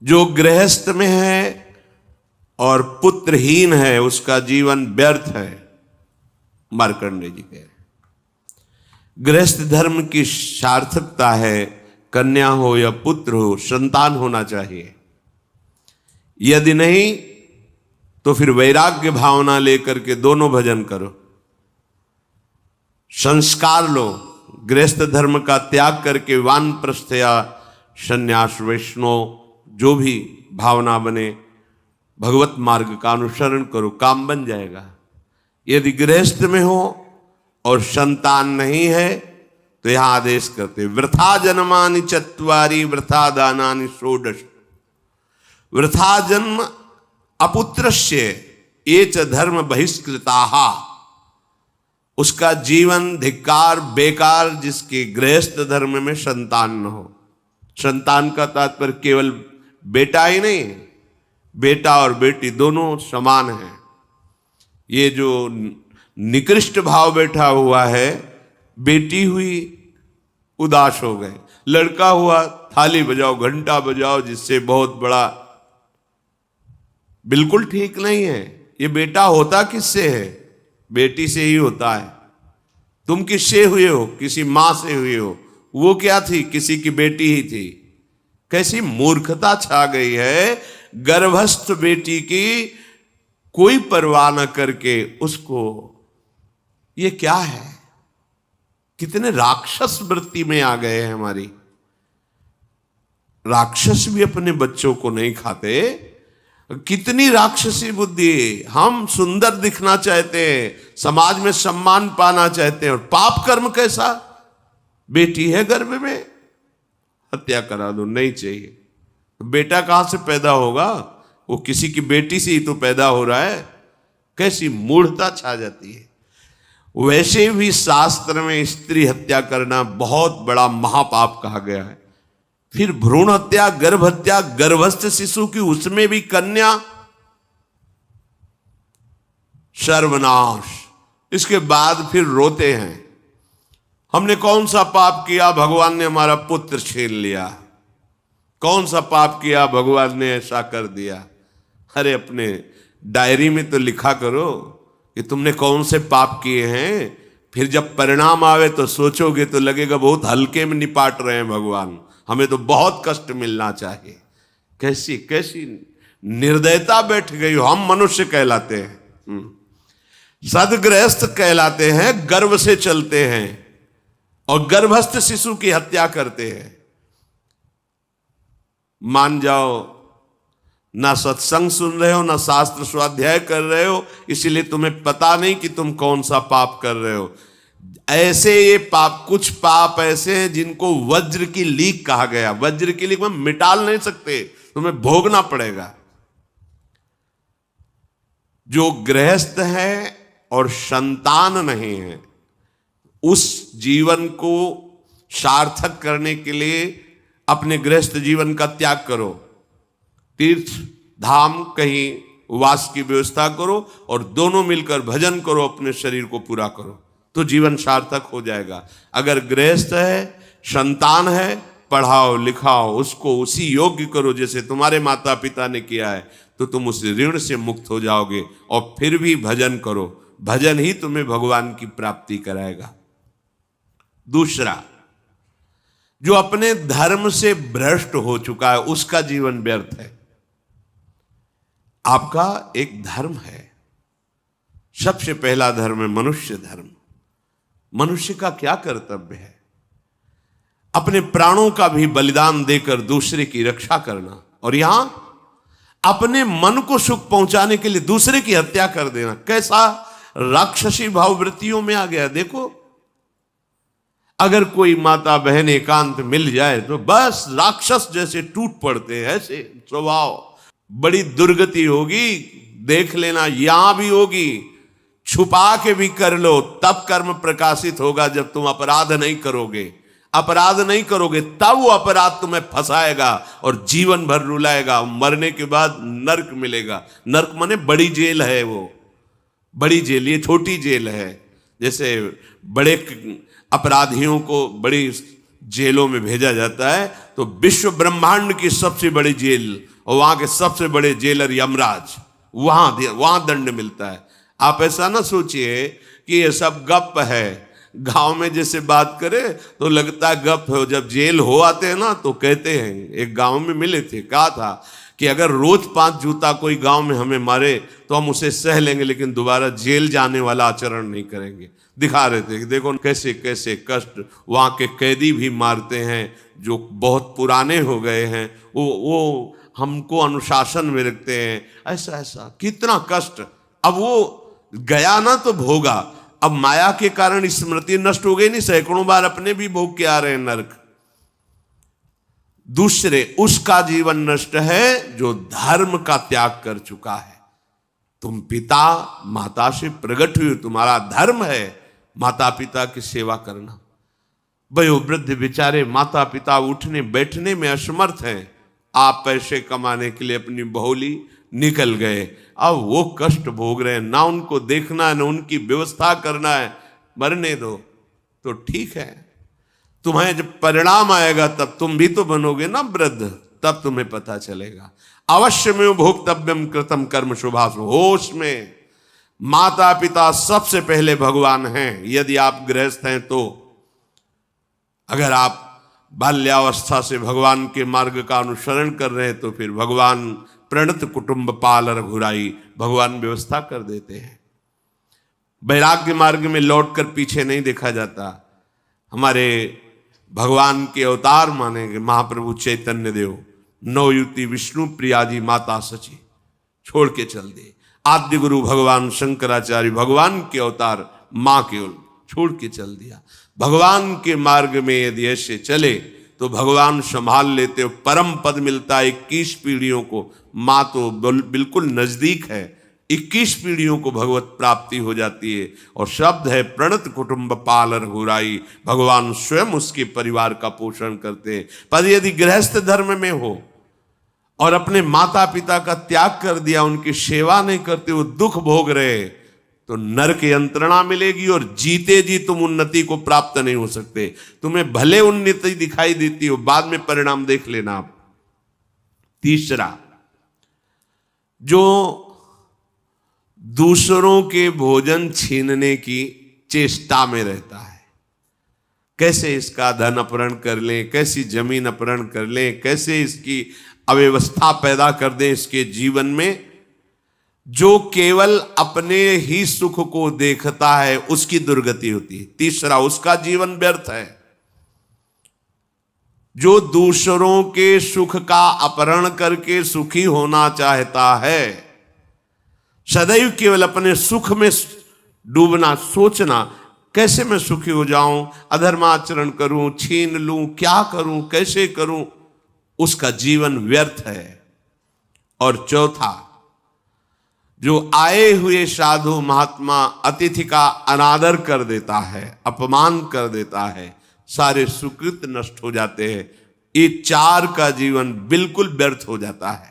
जो गृहस्थ में है और पुत्रहीन है उसका जीवन व्यर्थ है। मार्कंडेय जी कह रहे गृहस्थ धर्म की सार्थकता है कन्या हो या पुत्र हो, संतान होना चाहिए। यदि नहीं तो फिर वैराग्य भावना लेकर के दोनों भजन करो, संस्कार लो, गृहस्थ धर्म का त्याग करके वानप्रस्थ या संन्यास वैष्णव जो भी भावना बने भगवत मार्ग का अनुसरण करो, काम बन जाएगा। यदि गृहस्थ में हो और संतान नहीं है तो यहां आदेश करते वृथा जन्मानि चत्वारि वृथा दानानि षोडश। वृथा जन्म अपुत्रस्य ये च धर्म बहिष्कृताः, उसका जीवन धिक्कार बेकार जिसके गृहस्थ धर्म में संतान न हो। संतान का तात्पर्य केवल बेटा ही नहीं है, बेटा और बेटी दोनों समान हैं। ये जो निकृष्ट भाव बैठा हुआ है, बेटी हुई उदास हो गए, लड़का हुआ थाली बजाओ घंटा बजाओ जिससे बहुत बड़ा, बिल्कुल ठीक नहीं है। ये बेटा होता किससे है? बेटी से ही होता है। तुम किससे हुए हो? किसी मां से हुए हो। वो क्या थी? किसी की बेटी ही थी। कैसी मूर्खता छा गई है, गर्भस्थ बेटी की कोई परवाह न करके उसको, ये क्या है? कितने राक्षस वृत्ति में आ गए हैं हमारी। राक्षस भी अपने बच्चों को नहीं खाते। कितनी राक्षसी बुद्धि। हम सुंदर दिखना चाहते हैं, समाज में सम्मान पाना चाहते हैं, और पाप कर्म कैसा? बेटी है गर्भ में, हत्या करा दो, नहीं चाहिए। बेटा कहां से पैदा होगा? वो किसी की बेटी से ही तो पैदा हो रहा है। कैसी मूढ़ता छा जाती है। वैसे भी शास्त्र में स्त्री हत्या करना बहुत बड़ा महापाप कहा गया है। फिर भ्रूण हत्या, गर्भ हत्या, गर्भस्थ शिशु की, उसमें भी कन्या, सर्वनाश। इसके बाद फिर रोते हैं हमने कौन सा पाप किया, भगवान ने हमारा पुत्र छीन लिया। कौन सा पाप किया, भगवान ने ऐसा कर दिया। अरे अपने डायरी में तो लिखा करो कि तुमने कौन से पाप किए हैं। फिर जब परिणाम आवे तो सोचोगे तो लगेगा बहुत हल्के में निपाट रहे हैं भगवान, हमें तो बहुत कष्ट मिलना चाहिए। कैसी कैसी निर्दयता बैठ गई हो। हम मनुष्य कहलाते हैं, सदगृहस्थ कहलाते हैं, गर्भ से चलते हैं और गर्भस्थ शिशु की हत्या करते हैं। मान जाओ, ना सत्संग सुन रहे हो, ना शास्त्र स्वाध्याय कर रहे हो, इसलिए तुम्हें पता नहीं कि तुम कौन सा पाप कर रहे हो। ऐसे ये पाप, कुछ पाप ऐसे हैं जिनको वज्र की लीक कहा गया। वज्र की लीक में मिटाल नहीं सकते, तुम्हें भोगना पड़ेगा। जो गृहस्थ है और संतान नहीं है, उस जीवन को सार्थक करने के लिए अपने गृहस्थ जीवन का त्याग करो। तीर्थ धाम कहीं वास की व्यवस्था करो और दोनों मिलकर भजन करो, अपने शरीर को पूरा करो, तो जीवन सार्थक हो जाएगा। अगर गृहस्थ है, संतान है, पढ़ाओ लिखाओ, उसको उसी योग्य करो जैसे तुम्हारे माता पिता ने किया है, तो तुम उस ऋण से मुक्त हो जाओगे। और फिर भी भजन करो, भजन ही तुम्हें भगवान की प्राप्ति कराएगा। दूसरा, जो अपने धर्म से भ्रष्ट हो चुका है उसका जीवन व्यर्थ है। आपका एक धर्म है, सबसे पहला धर्म है मनुष्य धर्म। मनुष्य का क्या कर्तव्य है? अपने प्राणों का भी बलिदान देकर दूसरे की रक्षा करना, और यहां अपने मन को सुख पहुंचाने के लिए दूसरे की हत्या कर देना। कैसा राक्षसी भाववृत्तियों में आ गया। देखो, अगर कोई माता बहन एकांत मिल जाए तो बस राक्षस जैसे टूट पड़ते हैं। ऐसे स्वभाव, बड़ी दुर्गति होगी, देख लेना, यहां भी होगी। छुपा के भी कर लो, तब कर्म प्रकाशित होगा जब तुम अपराध नहीं करोगे। अपराध नहीं करोगे तब वो अपराध तुम्हें फंसाएगा और जीवन भर रुलाएगा। मरने के बाद नर्क मिलेगा। नर्क माने बड़ी जेल है, वो बड़ी जेल, ये छोटी जेल है। जैसे बड़े अपराधियों को बड़ी जेलों में भेजा जाता है, तो विश्व ब्रह्मांड की सबसे बड़ी जेल और वहां के सबसे बड़े जेलर यमराज, वहां दंड मिलता है। आप ऐसा ना सोचिए कि ये सब गप है, गांव में जैसे बात करे तो लगता है गप है, जब जेल हो आते हैं ना तो कहते हैं। एक गांव में मिले थे, कहा था कि अगर रोज 5 जूता कोई गांव में हमें मारे तो हम उसे सह लेंगे, लेकिन दोबारा जेल जाने वाला आचरण नहीं करेंगे। दिखा रहे थे कि देखो कैसे कैसे कष्ट वहां के कैदी भी मारते हैं जो बहुत पुराने हो गए हैं, वो हमको अनुशासन में रखते हैं, ऐसा ऐसा कितना कष्ट। अब वो गया ना तो भोगा, अब माया के कारण स्मृति नष्ट हो गई नहीं, सैकड़ों बार अपने भी भोग के आ रहे हैं नरक। दूसरे उसका जीवन नष्ट है जो धर्म का त्याग कर चुका है। तुम पिता माता से प्रकट हुए, तुम्हारा धर्म है माता पिता की सेवा करना। वयोवृद्ध बेचारे माता पिता उठने बैठने में असमर्थ हैं, आप पैसे कमाने के लिए अपनी बहुली निकल गए, अब वो कष्ट भोग रहे हैं, ना उनको देखना है ना उनकी व्यवस्था करना है, मरने दो तो ठीक है। तुम्हें जब परिणाम आएगा तब तुम भी तो बनोगे ना वृद्ध, तब तुम्हें पता चलेगा। अवश्य में भोक्तव्यम कृतम कर्म शुभाशु, होश में माता पिता सबसे पहले भगवान हैं यदि आप गृहस्थ हैं तो। अगर आप बाल्यावस्था से भगवान के मार्ग का अनुसरण कर रहे हैं तो फिर भगवान प्रणत कुटुंब पाल रघुराई, भगवान व्यवस्था कर देते हैं। वैराग्य मार्ग में लौटकर पीछे नहीं देखा जाता। हमारे भगवान के अवतार मानेंगे महाप्रभु चैतन्य देव, नवयुति विष्णु प्रिया जी माता सची छोड़ के चल दिए। आद्य गुरु भगवान शंकराचार्य भगवान के अवतार मां केवल छोड़ के चल दिया। भगवान के मार्ग में यदि ऐसे चले तो भगवान संभाल लेते हो, परम पद मिलता है 21 पीढ़ियों को। मां तो बिल्कुल नजदीक है, 21 पीढ़ियों को भगवत प्राप्ति हो जाती है। और शब्द है प्रणत कुटुंब पाल रघुराई, भगवान स्वयं उसके परिवार का पोषण करते हैं। पर यदि गृहस्थ धर्म में हो और अपने माता पिता का त्याग कर दिया, उनकी सेवा नहीं करते, वो दुख भोग रहे, तो नरक यंत्रणा मिलेगी और जीते जी तुम उन्नति को प्राप्त नहीं हो सकते। तुम्हें भले उन्नति दिखाई देती हो, बाद में परिणाम देख लेना आप। तीसरा, जो दूसरों के भोजन छीनने की चेष्टा में रहता है, कैसे इसका धन अपहरण कर लें, कैसी जमीन अपहरण कर लें, कैसे इसकी अव्यवस्था पैदा कर दें इसके जीवन में, जो केवल अपने ही सुख को देखता है उसकी दुर्गति होती है। तीसरा, उसका जीवन व्यर्थ है। जो दूसरों के सुख का अपहरण करके सुखी होना चाहता है, सदैव केवल अपने सुख में डूबना, सोचना कैसे मैं सुखी हो जाऊं, अधर्माचरण करूं, छीन लूं, क्या करूं, कैसे करूं, उसका जीवन व्यर्थ है। और चौथा, जो आए हुए साधु महात्मा अतिथि का अनादर कर देता है, अपमान कर देता है, सारे सुकृत नष्ट हो जाते हैं। ये 4 का जीवन बिल्कुल व्यर्थ हो जाता है।